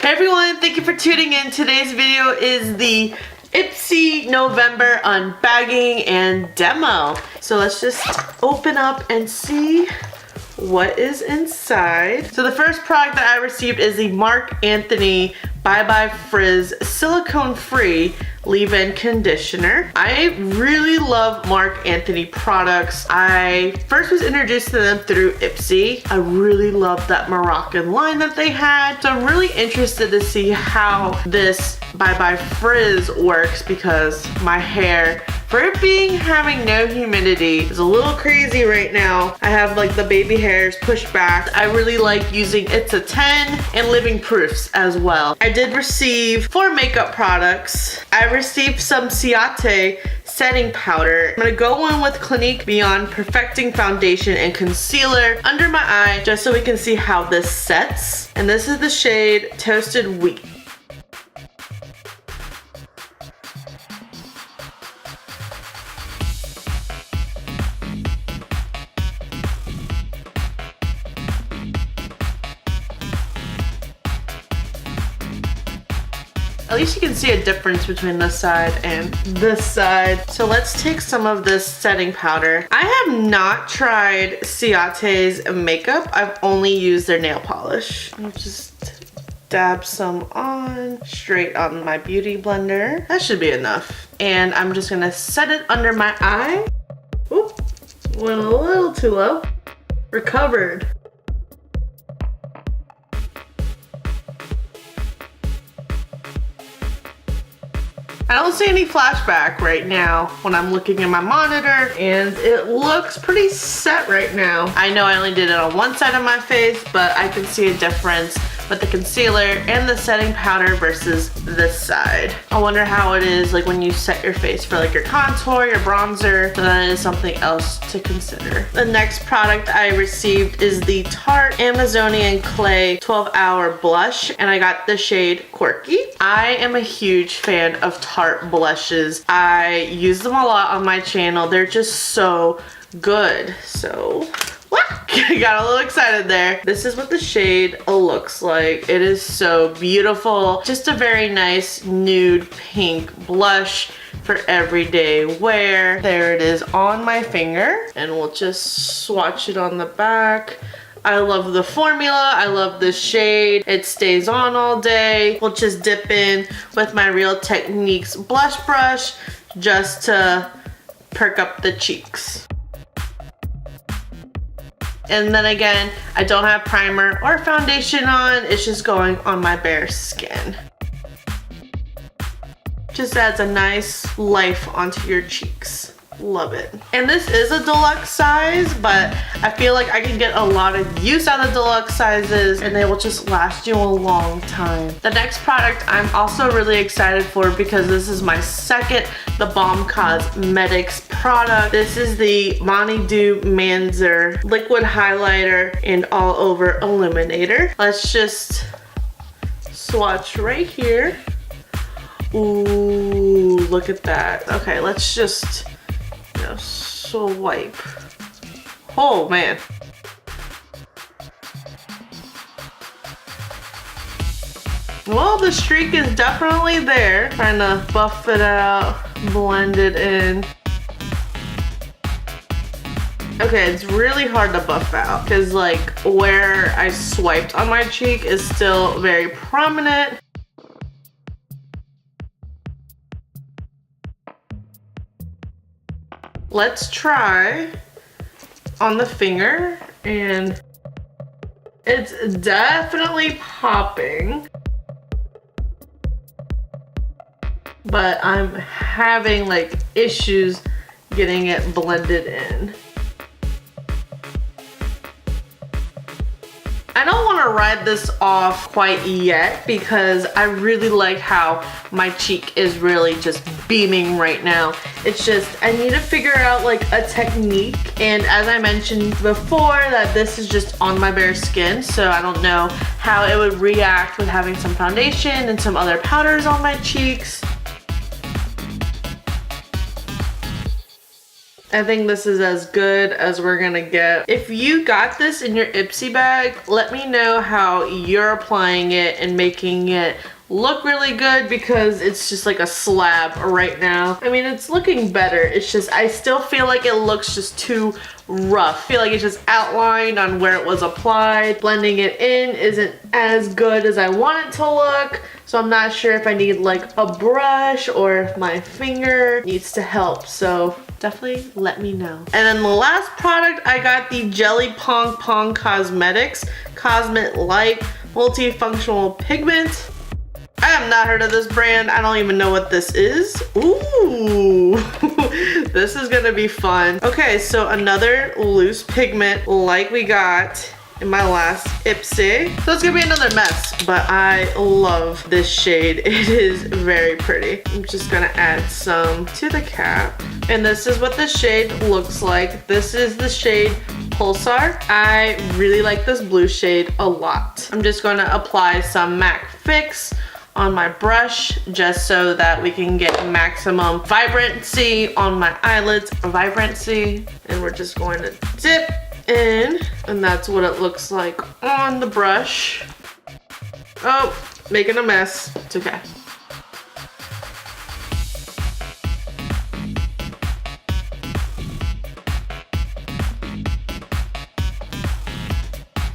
Hey everyone, thank you for tuning in. Today's video is the Ipsy November unbagging and demo. So let's just open up and see what is inside. So the first product that I received is the Marc Anthony Bye Bye Frizz silicone free leave-in conditioner. I really love Marc Anthony products. I first was introduced to them through Ipsy. I really love that Moroccan line that they had. So I'm really interested to see how this Bye Bye Frizz works because my hair, for it having no humidity, is a little crazy right now. I have like the baby hairs pushed back. I really like using It's a 10 and Living Proofs as well. I did receive 4 makeup products. I received some Ciate setting powder. I'm gonna go in with Clinique Beyond Perfecting Foundation and Concealer under my eye just so we can see how this sets. And this is the shade Toasted Wheat. At least you can see a difference between this side and this side. So let's take some of this setting powder. I have not tried Ciate's makeup. I've only used their nail polish. I'll just dab some on, straight on my beauty blender. That should be enough. And I'm just gonna set it under my eye. Oop, went a little too low. Recovered. I don't see any flashback right now when I'm looking at my monitor, and it looks pretty set right now. I know I only did it on one side of my face, but I can see a difference with the concealer and the setting powder versus this side. I wonder how it is like when you set your face for like your contour, your bronzer, so that is something else to consider. The next product I received is the Tarte Amazonian Clay 12-Hour Blush, and I got the shade Quirky. I am a huge fan of Tarte blushes. I use them a lot on my channel. They're just so good. So I got a little excited there. This is what the shade looks like. It is so beautiful. Just a very nice nude pink blush for everyday wear. There it is on my finger, and we'll just swatch it on the back. I love the formula. I love the shade. It stays on all day. We'll just dip in with my Real Techniques blush brush just to perk up the cheeks. And then again, I don't have primer or foundation on. It's just going on my bare skin. Just adds a nice life onto your cheeks. Love it. And this is a deluxe size, but I feel like I can get a lot of use out of deluxe sizes and they will just last you a long time. The next product I'm also really excited for because this is my second The Balm Cosmetics product. This is the Monty Do Manzer liquid highlighter and all over illuminator. Let's just swatch right here. Ooh, look at that. Okay, let's just swipe. Oh man. Well, the streak is definitely there. Trying to buff it out, blend it in. Okay, it's really hard to buff out because like where I swiped on my cheek is still very prominent. Let's try on the finger, and it's definitely popping, but I'm having like issues getting it blended in. I don't want to ride this off quite yet because I really like how my cheek is really just beaming right now. It's just, I need to figure out like a technique, and as I mentioned before that this is just on my bare skin, so I don't know how it would react with having some foundation and some other powders on my cheeks. I think this is as good as we're gonna get. If you got this in your Ipsy bag, let me know how you're applying it and making it look really good, because it's just like a slab right now. I mean, it's looking better. It's just, I still feel like it looks just too rough. I feel like it's just outlined on where it was applied. Blending it in isn't as good as I want it to look. So I'm not sure if I need like a brush or if my finger needs to help. So definitely let me know. And then the last product, I got the Jelly Pong Pong Cosmetics Cosmet Light Multifunctional Pigment. I have not heard of this brand. I don't even know what this is. Ooh, this is gonna be fun. Okay, so another loose pigment like we got in my last Ipsy. So it's gonna be another mess, but I love this shade. It is very pretty. I'm just gonna add some to the cap. And this is what the shade looks like. This is the shade Pulsar. I really like this blue shade a lot. I'm just gonna apply some MAC Fix on my brush just so that we can get maximum vibrancy on my eyelids. Vibrancy. And we're just going to dip in, and that's what it looks like on the brush. Oh, making a mess. It's okay.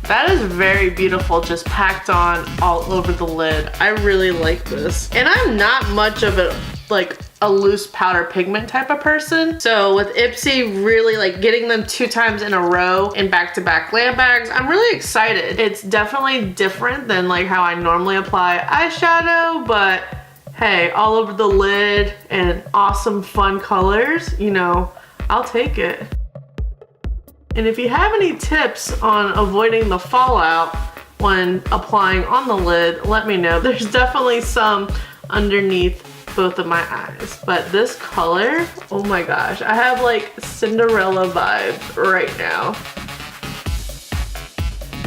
That is very beautiful, just packed on all over the lid. I really like this. And I'm not much of a loose powder pigment type of person. So with Ipsy really like getting them 2 times in a row in back-to-back glam bags, I'm really excited. It's definitely different than like how I normally apply eyeshadow, but hey, all over the lid and awesome fun colors, you know, I'll take it. And if you have any tips on avoiding the fallout when applying on the lid, let me know. There's definitely some underneath both of my eyes. But this color, oh my gosh, I have like Cinderella vibes right now.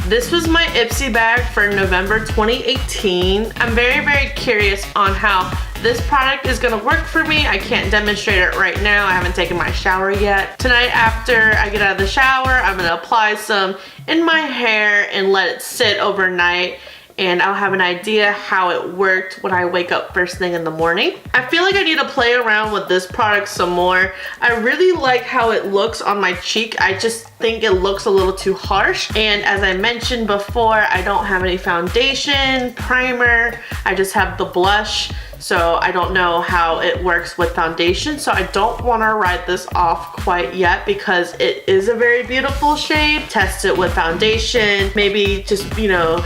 This was my Ipsy bag for November 2018. I'm very, very curious on how this product is gonna work for me. I can't demonstrate it right now. I haven't taken my shower yet. Tonight after I get out of the shower, I'm gonna apply some in my hair and let it sit overnight, and I'll have an idea how it worked when I wake up first thing in the morning. I feel like I need to play around with this product some more. I really like how it looks on my cheek. I just think it looks a little too harsh. And as I mentioned before, I don't have any foundation, primer. I just have the blush. So I don't know how it works with foundation. So I don't want to write this off quite yet because it is a very beautiful shade. Test it with foundation. Maybe just, you know,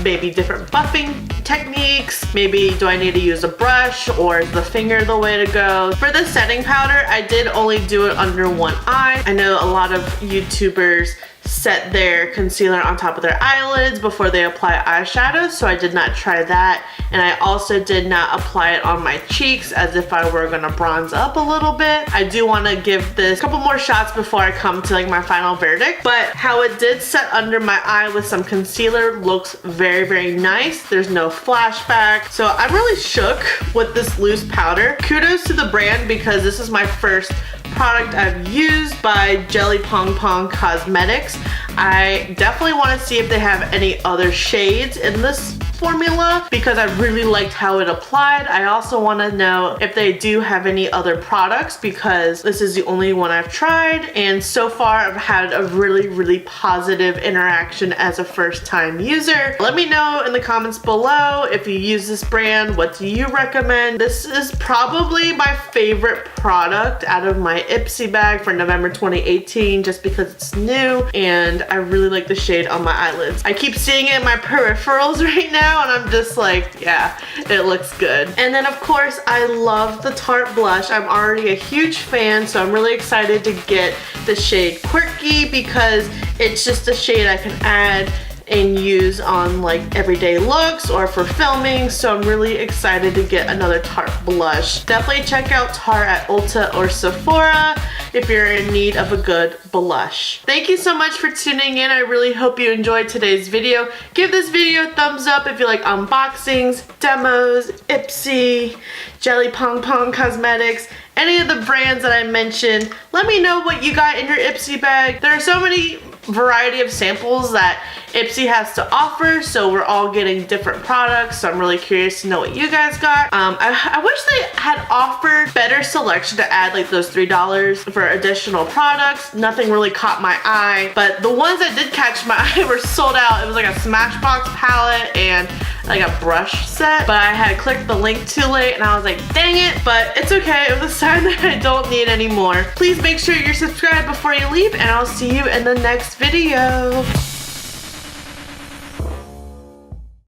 maybe different buffing techniques. Maybe do I need to use a brush or is the finger the way to go? For the setting powder, I did only do it under one eye. I know a lot of YouTubers set their concealer on top of their eyelids before they apply eyeshadow, so I did not try that. And I also did not apply it on my cheeks as if I were gonna bronze up a little bit. I do want to give this a couple more shots before I come to like my final verdict, but how it did set under my eye with some concealer looks very, very nice. There's no flashback, so I'm really shook with this loose powder. Kudos to the brand because this is my first product I've used by Jelly Pong Pong Cosmetics. I definitely want to see if they have any other shades in this formula because I really liked how it applied. I also want to know if they do have any other products because this is the only one I've tried, and so far I've had a really, really positive interaction as a first-time user. Let me know in the comments below if you use this brand. What do you recommend? This is probably my favorite product out of my Ipsy bag for November 2018 just because it's new and I really like the shade on my eyelids. I keep seeing it in my peripherals right now and I'm just like, yeah, it looks good. And then of course, I love the Tarte blush. I'm already a huge fan, so I'm really excited to get the shade Quirky because it's just a shade I can add and use on like everyday looks or for filming, so I'm really excited to get another Tarte blush. Definitely check out Tarte at Ulta or Sephora. if you're in need of a good blush. Thank you so much for tuning in. I really hope you enjoyed today's video. Give this video a thumbs up if you like unboxings, demos, Ipsy, Jelly Pong Pong Cosmetics, any of the brands that I mentioned. Let me know what you got in your Ipsy bag. There are so many variety of samples that Ipsy has to offer, so we're all getting different products, so I'm really curious to know what you guys got. I wish they had offered better selection to add like those $3 for additional products. Nothing really caught my eye, but the ones that did catch my eye were sold out. It was like a Smashbox palette and like a brush set, but I had clicked the link too late and I was like, dang it, but it's okay. It was a sign that I don't need anymore. Please make sure you're subscribed before you leave, and I'll see you in the next video.